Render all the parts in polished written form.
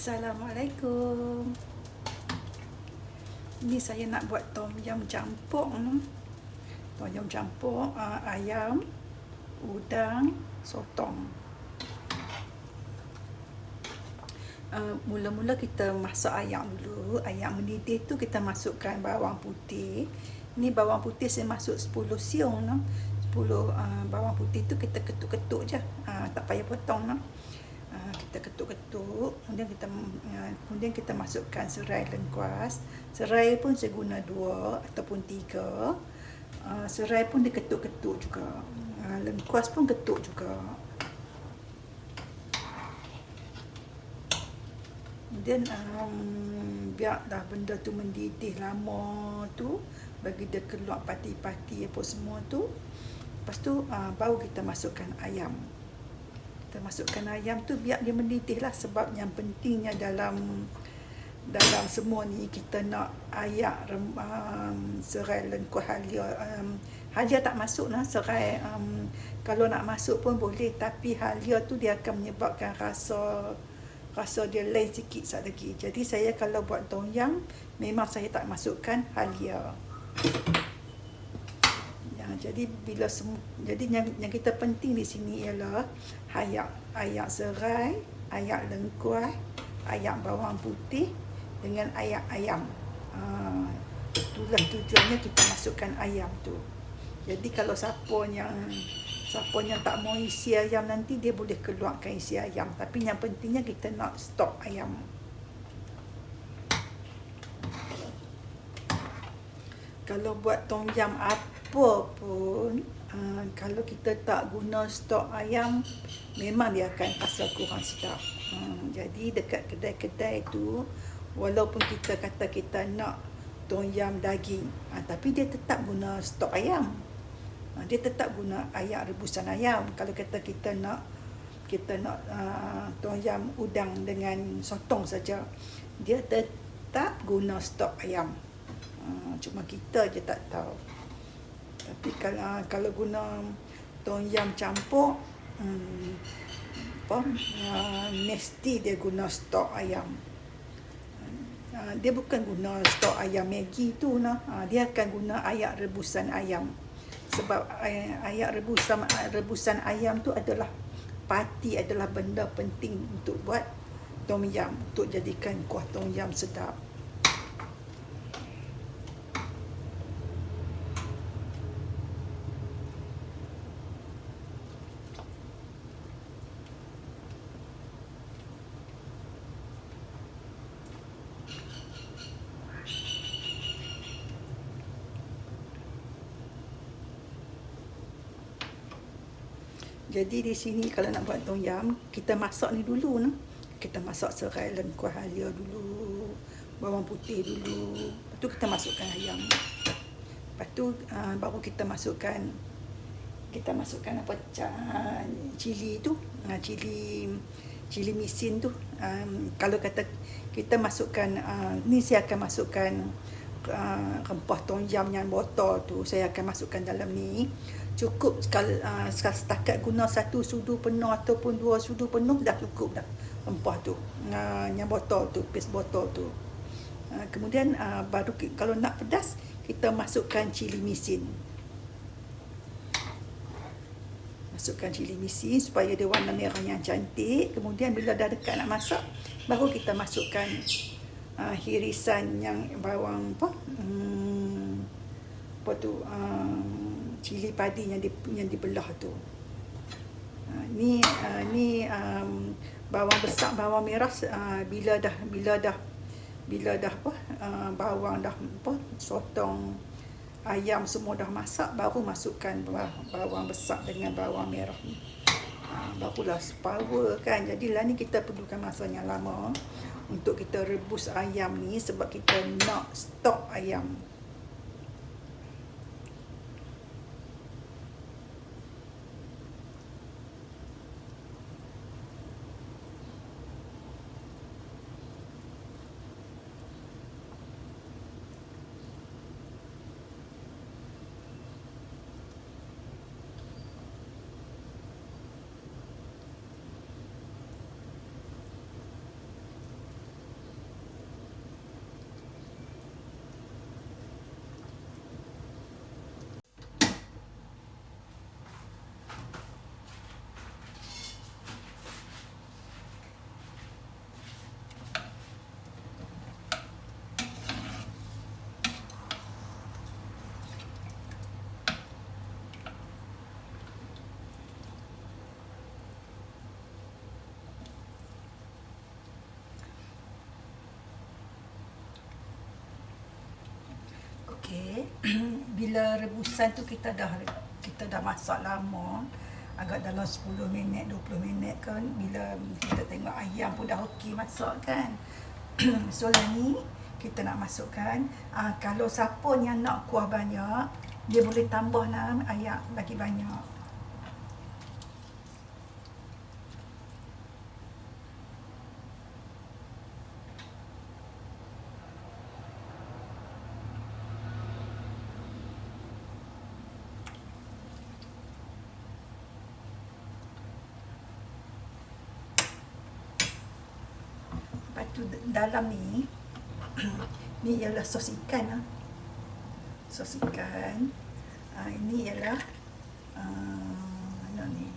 Assalamualaikum. Ni saya nak buat tom yum campur. Tom yum campur ayam, udang, sotong. Mula-mula kita masak ayam dulu. Ayam mendidih tu kita masukkan bawang putih. Ni bawang putih saya masuk 10 siung. 10 bawang putih tu kita ketuk-ketuk je. Tak payah potong. Kita ketuk-ketuk, kemudian kita masukkan serai lengkuas. Serai pun saya guna 2 ataupun 3. Serai pun diketuk-ketuk juga. Lengkuas pun ketuk juga. Kemudian biar dah benda tu mendidih lama tu, bagi dia keluar pati-pati apa semua tu. Lepas tu baru kita masukkan ayam. Kita masukkan ayam tu biar dia mendidih lah, sebab yang pentingnya dalam semua ni kita nak ayak serai lengkuas halia. Halia tak masuk lah, serai kalau nak masuk pun boleh, tapi halia tu dia akan menyebabkan rasa dia lain sikit lagi. Jadi saya kalau buat tom yum memang saya tak masukkan halia. Jadi yang kita penting di sini ialah ayak serai, ayak lengkuas, ayak bawang putih dengan ayak ayam. Itulah tujuannya kita masukkan ayam tu. Jadi kalau siapa yang tak mau isi ayam nanti, dia boleh keluarkan isi ayam. Tapi yang pentingnya kita nak stok ayam. Kalau buat tom yum apa pun, kalau kita tak guna stok ayam, memang dia akan rasa kurang sedap. Jadi dekat kedai-kedai tu, walaupun kita kata kita nak tom yum daging, tapi dia tetap guna stok ayam. Dia tetap guna ayak rebusan ayam. Kalau kata kita nak tom yum udang dengan sotong saja, dia tetap guna stok ayam. Cuma kita je tak tahu. Tapi kalau guna tom yum campur, mesti dia guna stok ayam. Dia bukan guna stok ayam Maggi tu nah. Dia akan guna ayak rebusan ayam. Sebab ayak rebusan ayam tu adalah benda penting untuk buat tom yum, untuk jadikan kuah tom yum sedap. Jadi di sini kalau nak buat tom yum, kita masak ni dulu nah. Kita masak serai lengkuas halia dulu, bawang putih dulu. Lepas tu kita masukkan ayam. Lepas tu baru kita masukkan cili tu, cili misin tu. Kalau kata kita masukkan ni, saya akan masukkan rempah tom yum yang botol tu, saya akan masukkan dalam ni. Cukup setakat guna 1 sudu penuh ataupun 2 sudu penuh dah cukup dah rempah tu, yang botol tu, paste botol tu. Kemudian baru kalau nak pedas, kita masukkan cili misin. Masukkan cili misin supaya dia warna merah yang cantik. Kemudian bila dah dekat nak masak, baru kita masukkan hirisan yang bawang cili padi yang dibelah tu. Ni bawang besar, bawang merah, bila dah bawang dah sotong ayam semua dah masak, baru masukkan bawang besar dengan bawang merah ni. Barulah power kan. Jadi lah ni kita perlukan masa yang lama untuk kita rebus ayam ni, sebab kita nak stok ayam. Okey. Bila rebusan tu kita dah masak lama, agak dalam 10 minit, 20 minit kan. Bila kita tengok ayam pun dah okey masak kan. So lah ni kita nak masukkan, kalau siapa yang nak kuah banyak, dia boleh tambah lah ayam bagi banyak. Lepas tu dalam ni ni ialah sos ikan lah. Sos ikan. Ini ialah mana ni?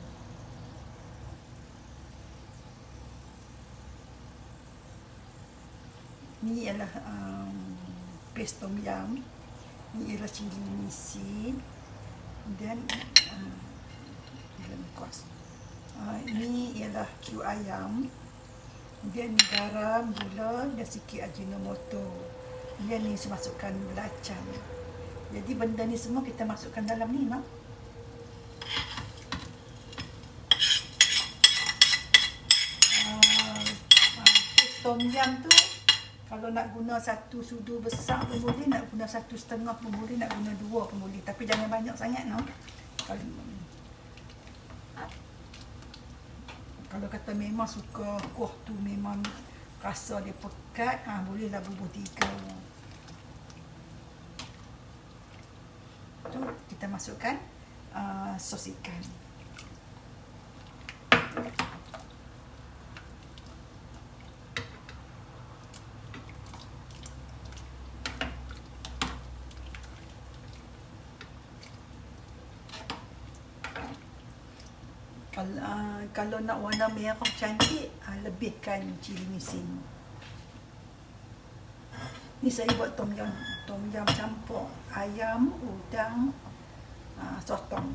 Ni ialah paste tom yum. Ni ialah cili misin. Dan ini ialah Q ayam. Kemudian garam, gula dan sikit ajinomoto. Kemudian ni saya masukkan belacan. Jadi benda ni semua kita masukkan dalam ni, mak. Tom yum tu kalau nak guna satu sudu besar pun boleh, nak guna 1,5 pun boleh, nak guna 2 pun boleh. Tapi jangan banyak sangat, no. Kalau kata memang suka kuah tu memang rasa dia pekat, bolehlah bubuh 3. Tu kita masukkan sos ikan. Kalau nak warna merah cantik, lebihkan cili misin. Ni saya buat tom yum campur ayam, udang, sotong.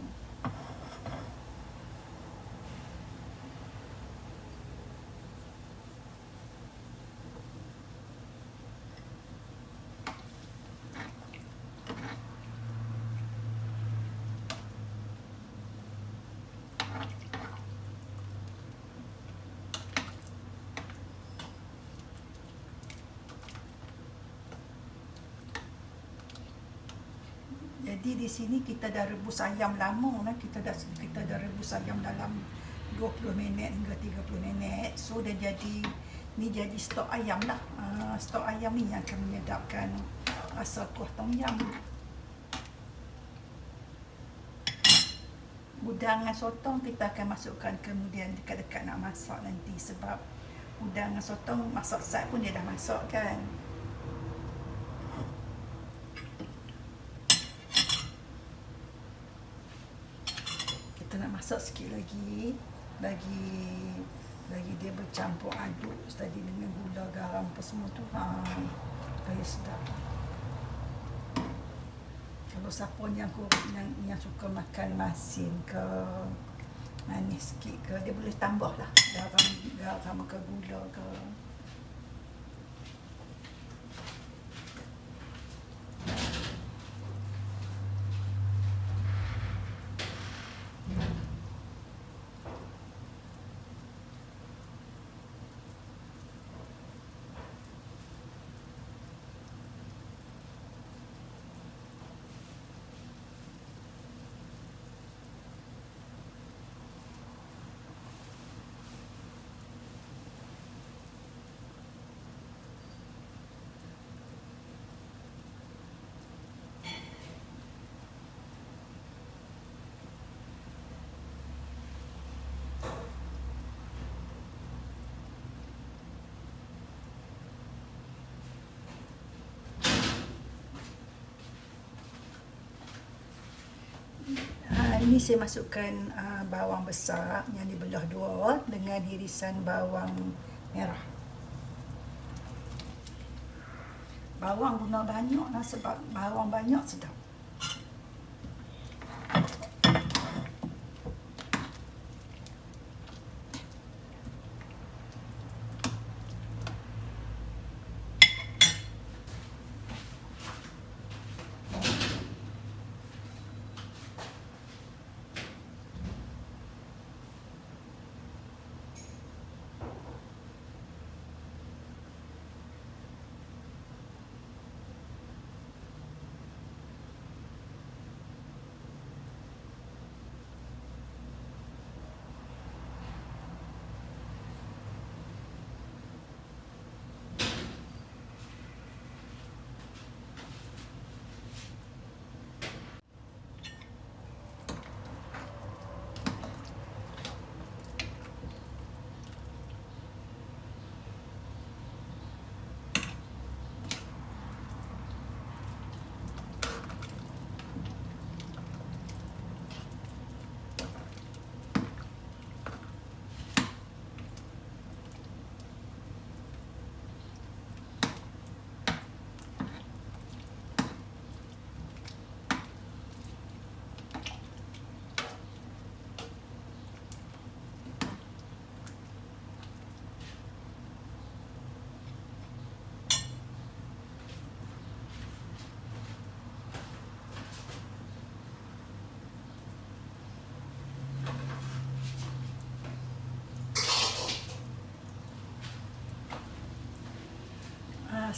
Jadi di sini kita dah rebus ayam lama lah. Kita dah rebus ayam dalam 20 minit hingga 30 minit. So dah jadi, ni jadi stok ayam lah. Stok ayam ni yang akan menyedapkan rasa kuah tom yum. Udang dan sotong kita akan masukkan kemudian dekat-dekat nak masak nanti. Sebab udang dan sotong masak sat pun dia dah masak kan. Kita nak masak sikit lagi, bagi dia bercampur aduk tadi dengan gula, garam apa semua tu, supaya sedap. Kalau siapa yang suka makan masin ke manis sikit ke, dia boleh tambah lah garam ke gula ke. Ini saya masukkan bawang besar yang dibelah 2 dengan irisan bawang merah. Bawang guna banyak lah sebab bawang banyak sedap.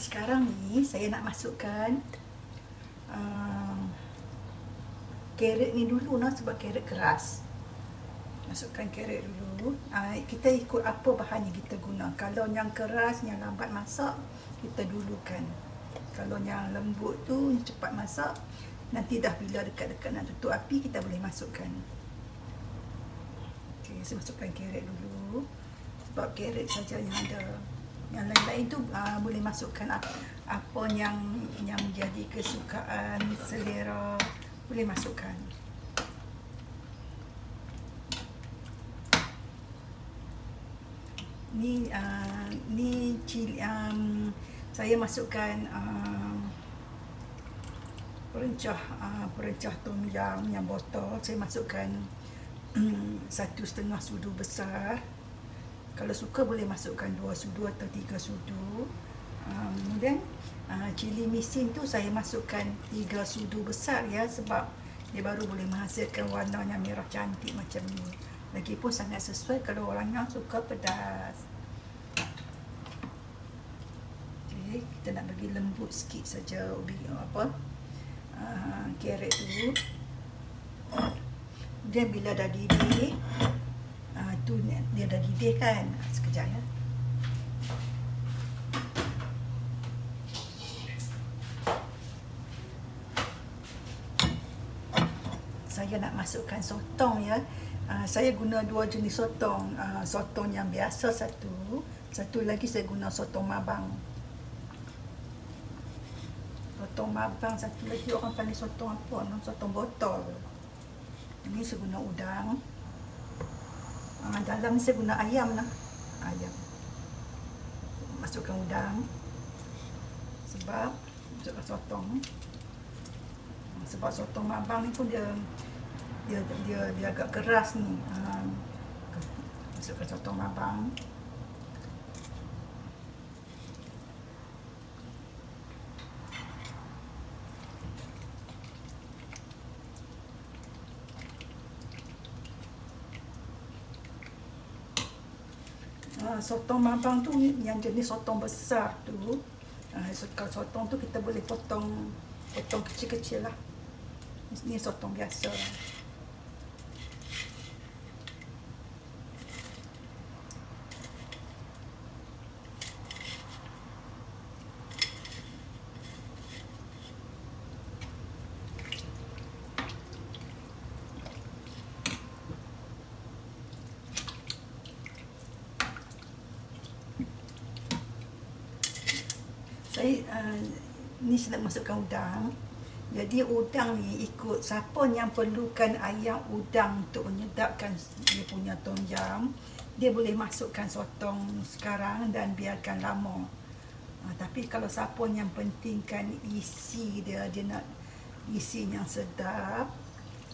Sekarang ni saya nak masukkan carrot ni dulu sebab carrot keras. Masukkan carrot dulu. Kita ikut apa bahan yang kita guna. Kalau yang keras, yang lambat masak, kita dulukan. Kalau yang lembut tu, yang cepat masak, nanti dah bila dekat-dekat nak tutup api, kita boleh masukkan. Okay, saya masukkan carrot dulu. Sebab carrot saja yang ada. Yang lain-lain tu boleh masukkan apa yang menjadi kesukaan, selera, boleh masukkan. Ni cili, saya masukkan perencah tom yum yang botol. Saya masukkan 1,5 sudu besar. Kalau suka boleh masukkan 2 sudu atau 3 sudu. Kemudian cili misin tu saya masukkan 3 sudu besar ya, sebab dia baru boleh menghasilkan warnanya merah cantik macam ni. Lagipun sangat sesuai kalau orang yang suka pedas. Okay, kita nak bagi lembut sikit saja carrot tu. Kemudian bila dah didih, tu dia dah didih kan. Sekejap ya. Saya nak masukkan sotong ya. Saya guna 2 jenis sotong. Sotong yang biasa satu lagi saya guna sotong mabang. Sotong mabang, satu lagi orang panggil sotong apa? Sotong botol. Ini saya guna udang. Dalam ni saya guna ayam lah. Ayam. Masukkan udang. Sebab masukkan sotong. Sebab sotong mabang ni pun dia agak keras ni. Masukkan sotong mabang. Sotong mabang tu yang jenis sotong besar tu. Kalau sotong tu kita boleh potong kecil-kecil lah. Ini sotong biasa. Ni saya nak masukkan udang. Jadi udang ni ikut siapa yang perlukan ayam udang untuk menyedapkan dia punya tom yum, dia boleh masukkan sotong sekarang dan biarkan lama. Tapi kalau siapa yang pentingkan isi dia nak isi yang sedap,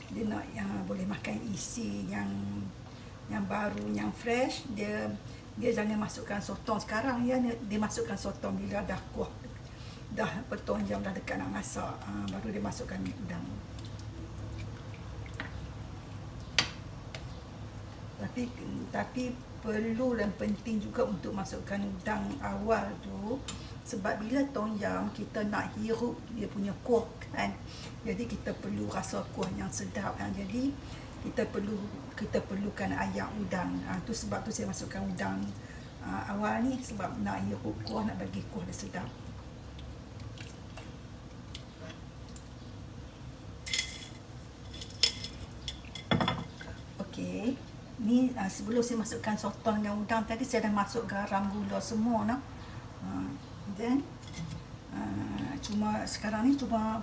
dia nak boleh makan isi yang baru, yang fresh, dia jangan masukkan sotong sekarang ya. Dia masukkan sotong bila dah kuah, dah tom yum dah dekat nak masak, baru dia masukkan udang. Tapi perlu dan penting juga untuk masukkan udang awal tu, sebab bila tom yum kita nak hirup dia punya kuah kan. Jadi kita perlu rasa kuah yang sedap kan. Jadi kita perlukan ayam udang. Tu sebab tu saya masukkan udang awal ni, sebab nak hirup kuah, nak bagi kuah dia sedap. Okey. Ni sebelum saya masukkan sotong dan udang tadi, saya dah masuk garam, gula semua nah. Dan sekarang ni cuma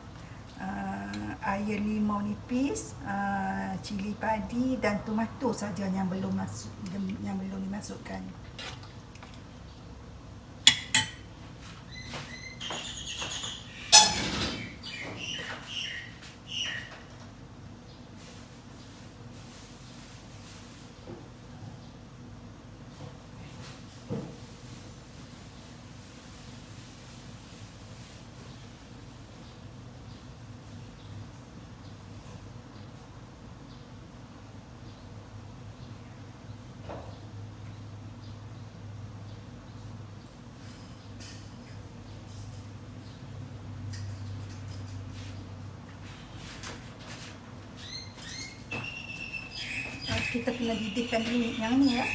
air limau nipis, cili padi dan tomato saja yang belum dimasukkan. Kita kena didihkan dulu yang ni ya.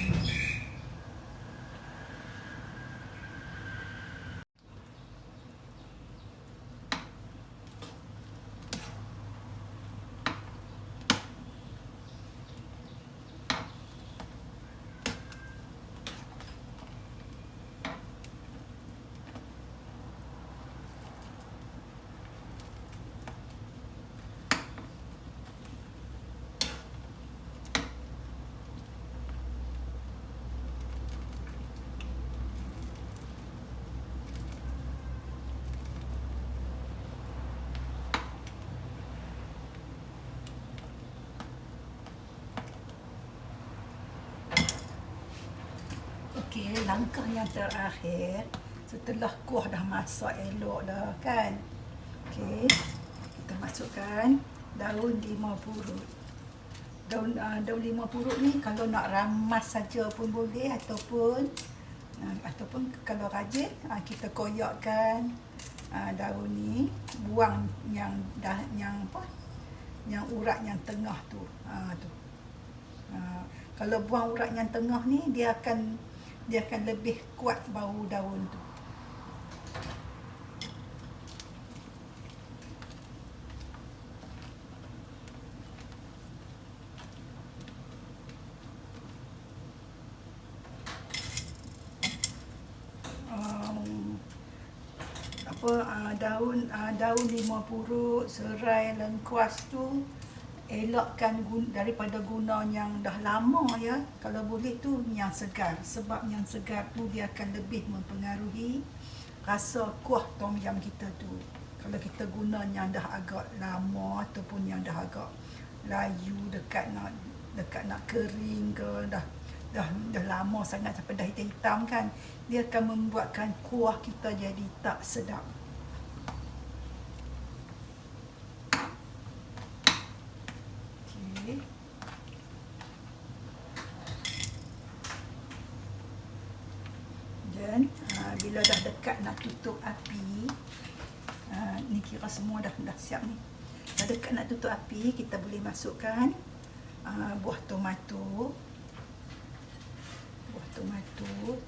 Okey, langkah yang terakhir setelah kuah dah masak elok dah kan. Okey, kita masukkan daun limau purut. Daun limau purut ni kalau nak ramas saja pun boleh, ataupun kalau rajin kita koyakkan daun ni, buang yang urat yang tengah tu. Kalau buang urat yang tengah ni, dia akan lebih kuat bau daun tu. Daun limau purut, serai, lengkuas tu elakkan daripada guna yang dah lama ya. Kalau boleh tu yang segar, sebab yang segar tu dia akan lebih mempengaruhi rasa kuah tom yum kita tu. Kalau kita guna yang dah agak lama ataupun yang dah agak layu, dekat nak kering ke, dah lama sangat sampai dah hitam kan, dia akan membuatkan kuah kita jadi tak sedap. Okey. Dan bila dah dekat nak tutup api, ni kira semua dah siap ni. Dah dekat nak tutup api, kita boleh masukkan buah tomato.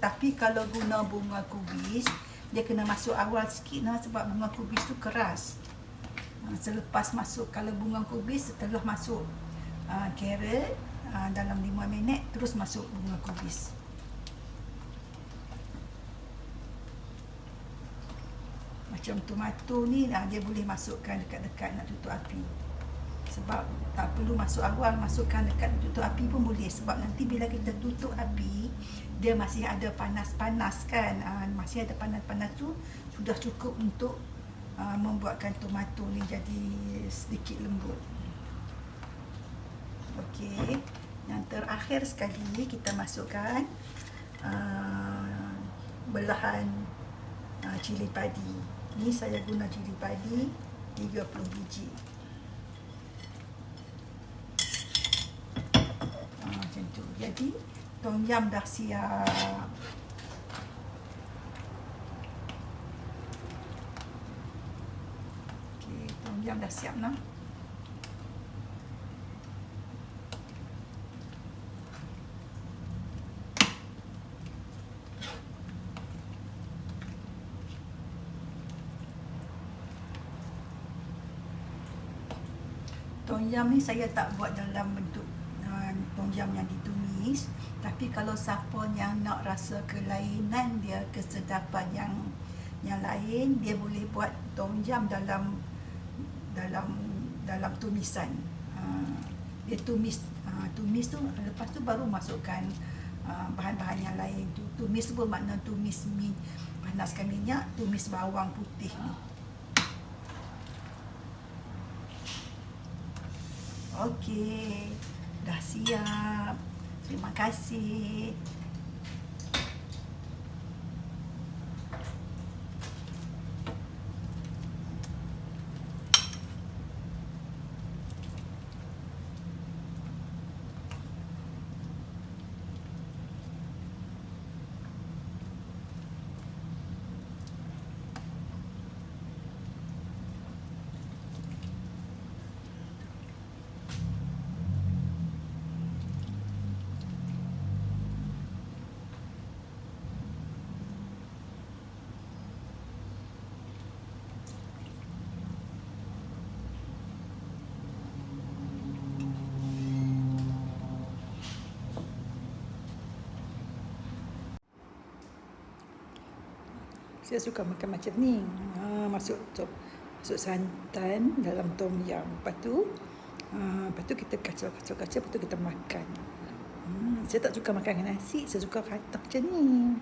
Tapi kalau guna bunga kubis, dia kena masuk awal sikit lah, sebab bunga kubis tu keras. Selepas masuk, kalau bunga kubis setelah masuk carrot dalam 5 minit, terus masuk bunga kubis. Macam tomato ni dia boleh masukkan dekat-dekat nak tutup api. Sebab tak perlu masuk awal, masukkan dekat tutup api pun boleh. Sebab nanti bila kita tutup api, dia masih ada panas-panas kan. Masih ada panas-panas tu sudah cukup untuk membuatkan tomato ni jadi sedikit lembut. Okey, yang terakhir sekali kita masukkan belahan cili padi. Ni saya guna cili padi 30 biji. Macam tu. Jadi tom yum dah siap. Okey, tom yum dah siap nah. Tom yum ni saya tak buat dalam bentuk tom yum yang ditumis, tapi kalau siapa yang nak rasa kelainan dia, kesedapan yang lain, dia boleh buat tom yum dalam tumisan. Dia tumis tu, lepas tu baru masukkan bahan-bahan yang lain tu. Tumis tu bermakna tumis panaskan minyak, tumis bawang putih ni. Okey, dah siap. Terima kasih. Saya suka makan macam ni. Masuk santan dalam tom yum. Lepas tu kita kacau, lepas tu kita makan. Saya tak suka makan dengan nasi, saya suka katak macam ni.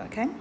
Tak kan?